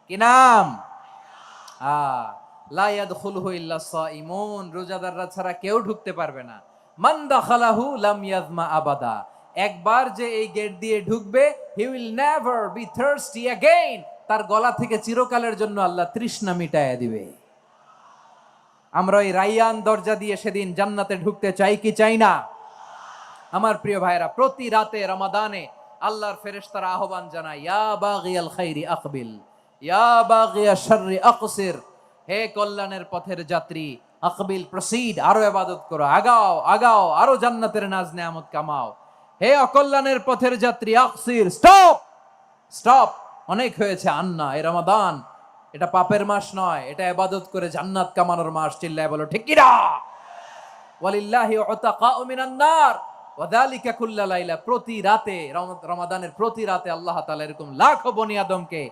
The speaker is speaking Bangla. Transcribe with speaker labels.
Speaker 1: কি নাম? লা ইয়াদখুলুহু ইল্লা সাইমুন, রোজাদাররা ছাড়া কেউ ঢুকতে পারবে না। মান দাখালাহু লাম ইয়াজমা আবাদা, একবার যে এই গেট দিয়ে ঢুকবে, he will never be thirsty again, তার গলা থেকে চিরকালের জন্য আল্লাহ তৃষ্ণা মিটায়া দিবে। আমরা ওই রাইয়ান দরজা দিয়ে সেদিন জান্নাতে ঢুকতে চাই কি চাই না? আমার প্রিয় ভাইরা, প্রতি রাতে রমাদানে আল্লাহর ফেরেশতারা আহ্বান জানায়, ইয়া বাগিয়াল খাইরি আকবিল, ইয়া বাগিয়াশ শাররি আকসির, হে কল্যাণের পথের যাত্রী, আকবিল প্রসিড, আরো ইবাদত করো, আগাও আগাও, আরো জান্নাতের নাজ নেয়ামত কামাও। হে অকল্যাণের পথের যাত্রী, আকসির, স্টপ স্টপ, অনেক হয়েছে। আন্না, এ রমাদান, এটা পাপের মাস নয়, এটা ইবাদত করে জান্নাত কামানোর মাস। চিল্লায় বলো ঠিক কিনা? ওয়ালিল্লাহি উতাকাউ মিনান নার ওয়া যালিকা কুল্লা লাইলা, প্রতি রাতে রমাদানের প্রতি রাতে আল্লাহ তাআলা এরকম লাখো বনি আদমকে